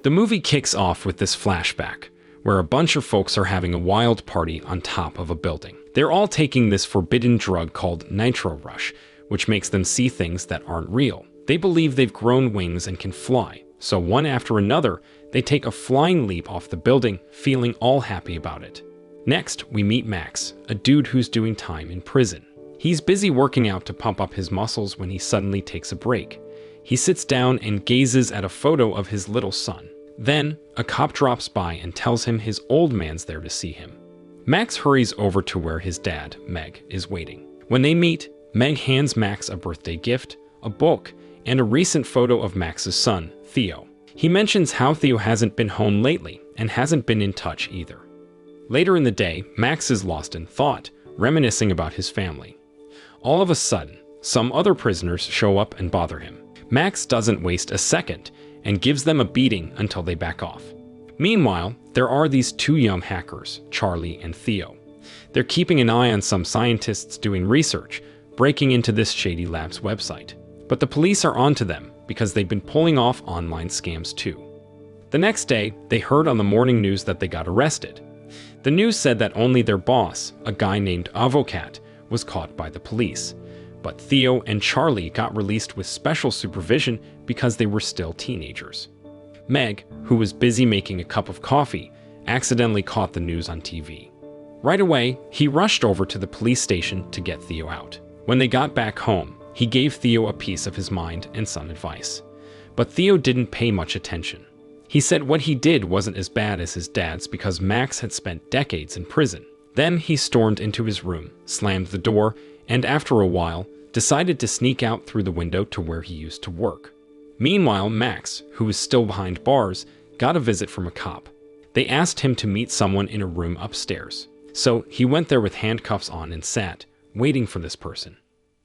The movie kicks off with this flashback, where a bunch of folks are having a wild party on top of a building. They're all taking this forbidden drug called nitro rush, which makes them see things that aren't real. They believe they've grown wings and can fly, so one after another, they take a flying leap off the building, feeling all happy about it. Next, we meet Max, a dude who's doing time in prison. He's busy working out to pump up his muscles when he suddenly takes a break. He sits down and gazes at a photo of his little son. Then, a cop drops by and tells him his old man's there to see him. Max hurries over to where his dad, Meg, is waiting. When they meet, Meg hands Max a birthday gift, a book, and a recent photo of Max's son, Theo. He mentions how Theo hasn't been home lately and hasn't been in touch either. Later in the day, Max is lost in thought, reminiscing about his family. All of a sudden, some other prisoners show up and bother him. Max doesn't waste a second and gives them a beating until they back off. Meanwhile, there are these two young hackers, Charlie and Theo. They're keeping an eye on some scientists doing research, breaking into this shady lab's website. But the police are onto them because they've been pulling off online scams too. The next day, they heard on the morning news that they got arrested. The news said that only their boss, a guy named Avocat, was caught by the police. But Theo and Charlie got released with special supervision because they were still teenagers. Meg, who was busy making a cup of coffee, accidentally caught the news on TV. Right away, he rushed over to the police station to get Theo out. When they got back home, he gave Theo a piece of his mind and some advice. But Theo didn't pay much attention. He said what he did wasn't as bad as his dad's because Max had spent decades in prison. Then he stormed into his room, slammed the door, and after a while, decided to sneak out through the window to where he used to work. Meanwhile, Max, who was still behind bars, got a visit from a cop. They asked him to meet someone in a room upstairs. So he went there with handcuffs on and sat, waiting for this person.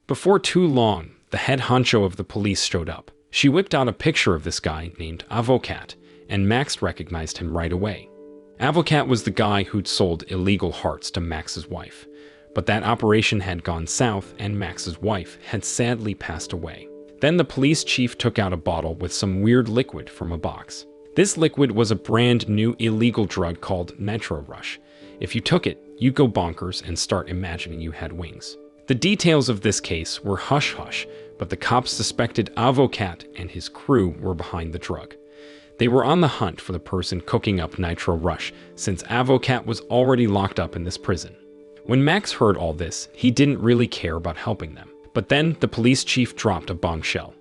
Before too long, the head honcho of the police showed up. She whipped out a picture of this guy named Avocat, and Max recognized him right away. Avocat was the guy who'd sold illegal hearts to Max's wife. But that operation had gone south and Max's wife had sadly passed away. Then the police chief took out a bottle with some weird liquid from a box. This liquid was a brand new illegal drug called nitro rush. If you took it, you'd go bonkers and start imagining you had wings. The details of this case were hush-hush, but the cops suspected Avocat and his crew were behind the drug. They were on the hunt for the person cooking up nitro rush, since Avocat was already locked up in this prison. When Max heard all this, he didn't really care about helping them. But then the police chief dropped a bombshell.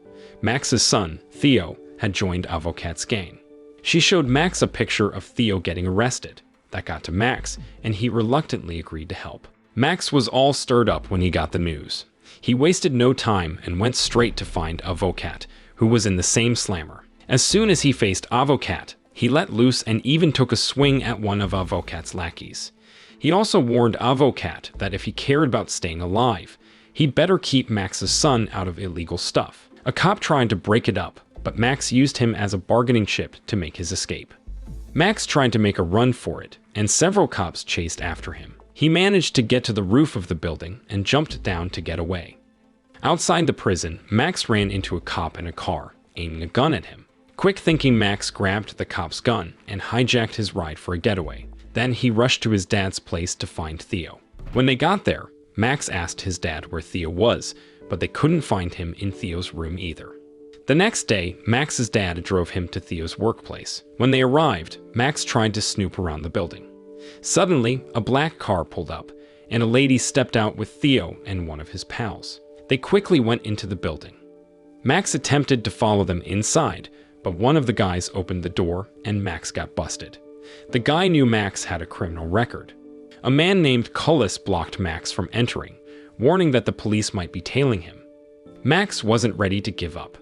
Max's son, Theo, had joined Avocat's gang. She showed Max a picture of Theo getting arrested. That got to Max, and he reluctantly agreed to help. Max was all stirred up when he got the news. He wasted no time and went straight to find Avocat, who was in the same slammer. As soon as he faced Avocat, he let loose and even took a swing at one of Avocat's lackeys. He also warned Avocat that if he cared about staying alive, he'd better keep Max's son out of illegal stuff. A cop tried to break it up, but Max used him as a bargaining chip to make his escape. Max tried to make a run for it, and several cops chased after him. He managed to get to the roof of the building and jumped down to get away. Outside the prison, Max ran into a cop in a car, aiming a gun at him. Quick-thinking Max grabbed the cop's gun and hijacked his ride for a getaway. Then he rushed to his dad's place to find Theo. When they got there, Max asked his dad where Theo was, but they couldn't find him in Theo's room either. The next day, Max's dad drove him to Theo's workplace. When they arrived, Max tried to snoop around the building. Suddenly, a black car pulled up, and a lady stepped out with Theo and one of his pals. They quickly went into the building. Max attempted to follow them inside, but one of the guys opened the door, and Max got busted. The guy knew Max had a criminal record. A man named Cullis blocked Max from entering, warning that the police might be tailing him. Max wasn't ready to give up.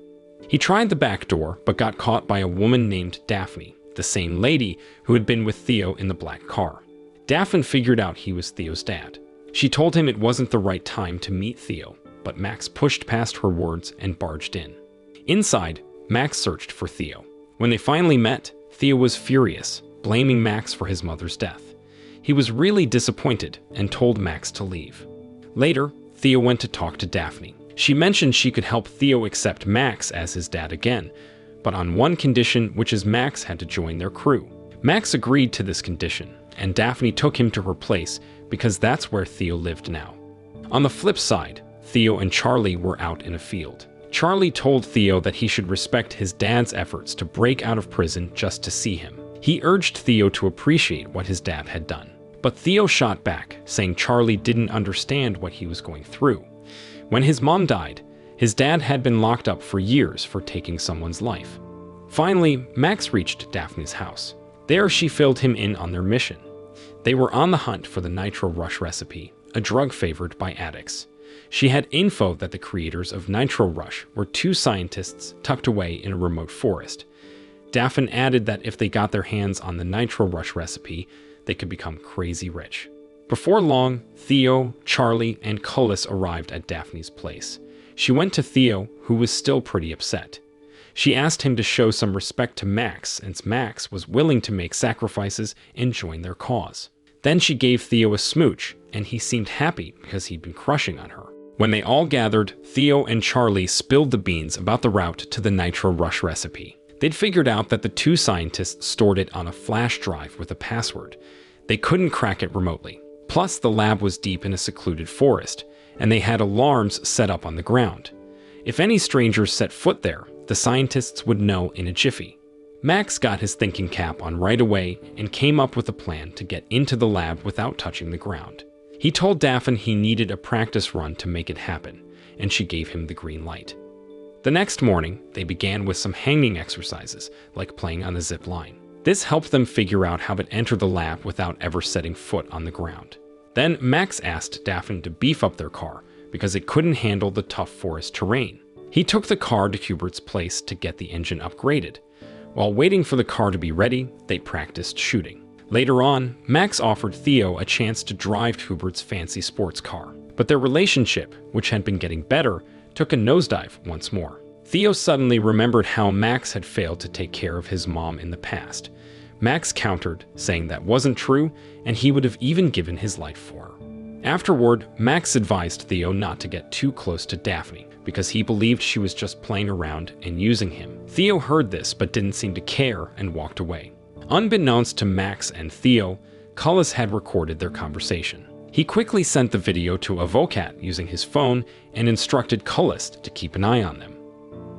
He tried the back door, but got caught by a woman named Daphne, the same lady who had been with Theo in the black car. Daphne figured out he was Theo's dad. She told him it wasn't the right time to meet Theo, but Max pushed past her words and barged in. Inside, Max searched for Theo. When they finally met, Theo was furious, blaming Max for his mother's death. He was really disappointed and told Max to leave. Later, Theo went to talk to Daphne. She mentioned she could help Theo accept Max as his dad again, but on one condition, which is Max had to join their crew. Max agreed to this condition, and Daphne took him to her place because that's where Theo lived now. On the flip side, Theo and Charlie were out in a field. Charlie told Theo that he should respect his dad's efforts to break out of prison just to see him. He urged Theo to appreciate what his dad had done. But Theo shot back, saying Charlie didn't understand what he was going through. When his mom died, his dad had been locked up for years for taking someone's life. Finally, Max reached Daphne's house. There she filled him in on their mission. They were on the hunt for the Nitro Rush recipe, a drug favored by addicts. She had info that the creators of Nitro Rush were two scientists tucked away in a remote forest. Daphne added that if they got their hands on the Nitro Rush recipe, they could become crazy rich. Before long, Theo, Charlie, and Cullis arrived at Daphne's place. She went to Theo, who was still pretty upset. She asked him to show some respect to Max, since Max was willing to make sacrifices and join their cause. Then she gave Theo a smooch, and he seemed happy because he'd been crushing on her. When they all gathered, Theo and Charlie spilled the beans about the route to the Nitro Rush recipe. They'd figured out that the two scientists stored it on a flash drive with a password. They couldn't crack it remotely. Plus, the lab was deep in a secluded forest, and they had alarms set up on the ground. If any strangers set foot there, the scientists would know in a jiffy. Max got his thinking cap on right away and came up with a plan to get into the lab without touching the ground. He told Daphne he needed a practice run to make it happen, and she gave him the green light. The next morning, they began with some hanging exercises, like playing on a zip line. This helped them figure out how to enter the lab without ever setting foot on the ground. Then Max asked Daphne to beef up their car because it couldn't handle the tough forest terrain. He took the car to Hubert's place to get the engine upgraded. While waiting for the car to be ready, they practiced shooting. Later on, Max offered Theo a chance to drive Hubert's fancy sports car. But their relationship, which had been getting better, took a nosedive once more. Theo suddenly remembered how Max had failed to take care of his mom in the past. Max countered, saying that wasn't true, and he would have even given his life for her. Afterward, Max advised Theo not to get too close to Daphne, because he believed she was just playing around and using him. Theo heard this but didn't seem to care and walked away. Unbeknownst to Max and Theo, Cullis had recorded their conversation. He quickly sent the video to Avocat using his phone and instructed Cullis to keep an eye on them.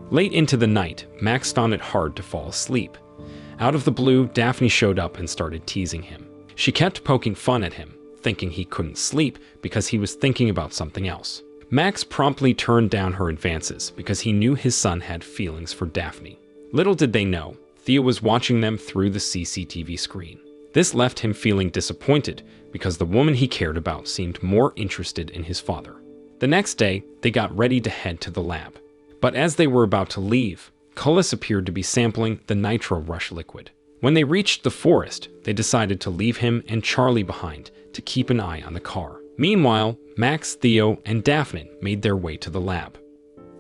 Late into the night, Max found it hard to fall asleep. Out of the blue, Daphne showed up and started teasing him. She kept poking fun at him, thinking he couldn't sleep because he was thinking about something else. Max promptly turned down her advances because he knew his son had feelings for Daphne. Little did they know, Theo was watching them through the CCTV screen. This left him feeling disappointed because the woman he cared about seemed more interested in his father. The next day, they got ready to head to the lab. But as they were about to leave, Cullis appeared to be sampling the Nitro Rush liquid. When they reached the forest, they decided to leave him and Charlie behind to keep an eye on the car. Meanwhile, Max, Theo, and Daphne made their way to the lab.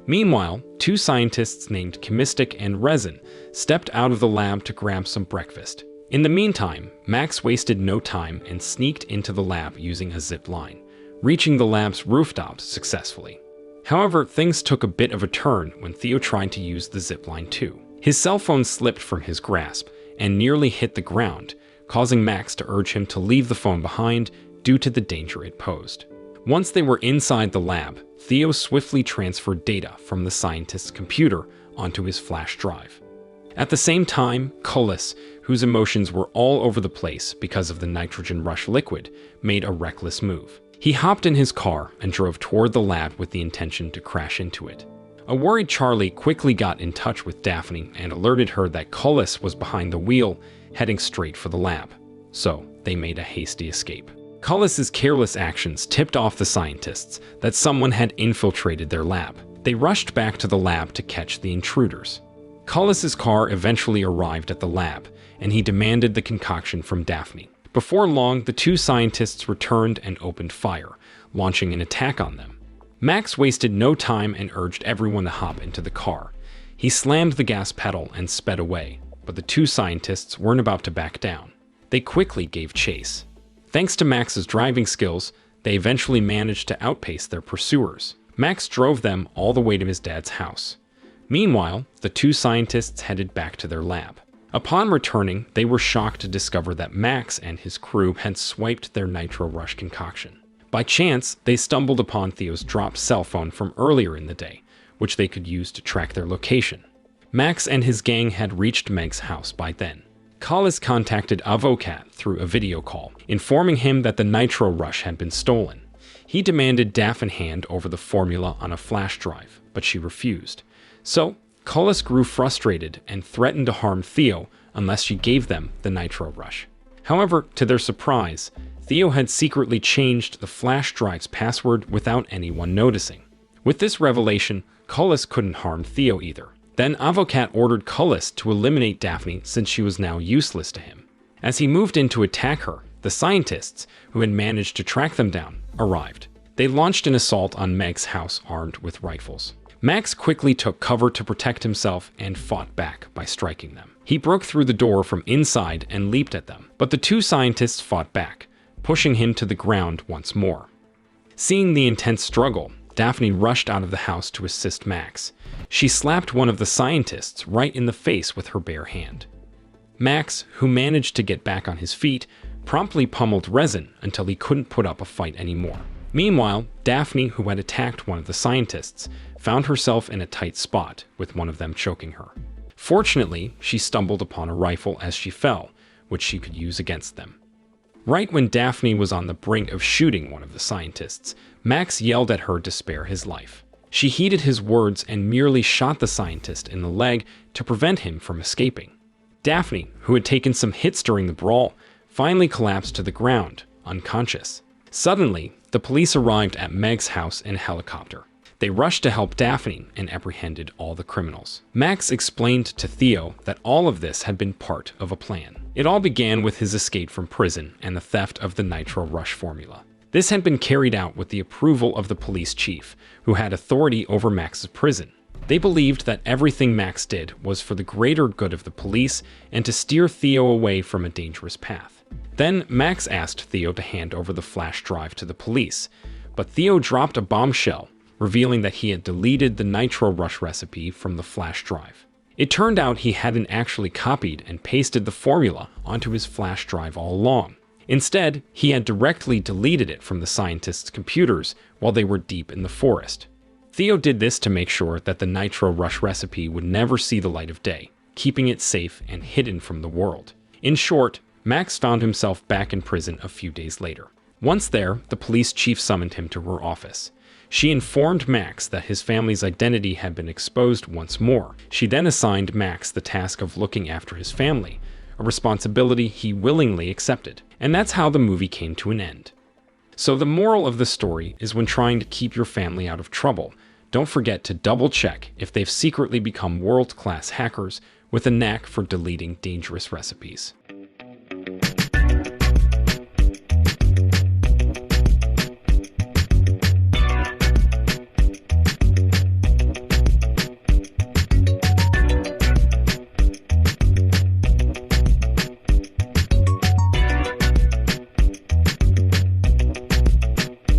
Meanwhile, two scientists named Chemistic and Resin stepped out of the lab to grab some breakfast. In the meantime, Max wasted no time and sneaked into the lab using a zip line, reaching the lab's rooftops successfully. However, things took a bit of a turn when Theo tried to use the zip line too. His cell phone slipped from his grasp and nearly hit the ground, causing Max to urge him to leave the phone behind due to the danger it posed. Once they were inside the lab, Theo swiftly transferred data from the scientist's computer onto his flash drive. At the same time, Cullis, whose emotions were all over the place because of the nitrogen rush liquid, made a reckless move. He hopped in his car and drove toward the lab with the intention to crash into it. A worried Charlie quickly got in touch with Daphne and alerted her that Cullis was behind the wheel, heading straight for the lab. So, they made a hasty escape. Cullis's careless actions tipped off the scientists that someone had infiltrated their lab. They rushed back to the lab to catch the intruders. Cullis's car eventually arrived at the lab, and he demanded the concoction from Daphne. Before long, the two scientists returned and opened fire, launching an attack on them. Max wasted no time and urged everyone to hop into the car. He slammed the gas pedal and sped away, but the two scientists weren't about to back down. They quickly gave chase. Thanks to Max's driving skills, they eventually managed to outpace their pursuers. Max drove them all the way to his dad's house. Meanwhile, the two scientists headed back to their lab. Upon returning, they were shocked to discover that Max and his crew had swiped their Nitro Rush concoction. By chance, they stumbled upon Theo's dropped cell phone from earlier in the day, which they could use to track their location. Max and his gang had reached Meg's house by then. Collis contacted Avocat through a video call, informing him that the Nitro Rush had been stolen. He demanded Daphne hand over the formula on a flash drive, but she refused. So, Collis grew frustrated and threatened to harm Theo unless she gave them the Nitro Rush. However, to their surprise, Theo had secretly changed the flash drive's password without anyone noticing. With this revelation, Collis couldn't harm Theo either. Then Avocat ordered Collis to eliminate Daphne since she was now useless to him. As he moved in to attack her, the scientists, who had managed to track them down, arrived. They launched an assault on Meg's house armed with rifles. Max quickly took cover to protect himself and fought back by striking them. He broke through the door from inside and leaped at them, but the two scientists fought back, pushing him to the ground once more. Seeing the intense struggle, Daphne rushed out of the house to assist Max. She slapped one of the scientists right in the face with her bare hand. Max, who managed to get back on his feet, promptly pummeled Resin until he couldn't put up a fight anymore. Meanwhile, Daphne, who had attacked one of the scientists, found herself in a tight spot, with one of them choking her. Fortunately, she stumbled upon a rifle as she fell, which she could use against them. Right when Daphne was on the brink of shooting one of the scientists, Max yelled at her to spare his life. She heeded his words and merely shot the scientist in the leg to prevent him from escaping. Daphne, who had taken some hits during the brawl, finally collapsed to the ground, unconscious. Suddenly, the police arrived at Meg's house in a helicopter. They rushed to help Daphne and apprehended all the criminals. Max explained to Theo that all of this had been part of a plan. It all began with his escape from prison and the theft of the Nitro Rush formula. This had been carried out with the approval of the police chief, who had authority over Max's prison. They believed that everything Max did was for the greater good of the police and to steer Theo away from a dangerous path. Then Max asked Theo to hand over the flash drive to the police, but Theo dropped a bombshell, revealing that he had deleted the Nitro Rush recipe from the flash drive. It turned out he hadn't actually copied and pasted the formula onto his flash drive all along. Instead, he had directly deleted it from the scientists' computers while they were deep in the forest. Theo did this to make sure that the Nitro Rush recipe would never see the light of day, keeping it safe and hidden from the world. In short, Max found himself back in prison a few days later. Once there, the police chief summoned him to her office. She informed Max that his family's identity had been exposed once more. She then assigned Max the task of looking after his family, a responsibility he willingly accepted. And that's how the movie came to an end. So the moral of the story is, when trying to keep your family out of trouble, don't forget to double check if they've secretly become world-class hackers with a knack for deleting dangerous recipes.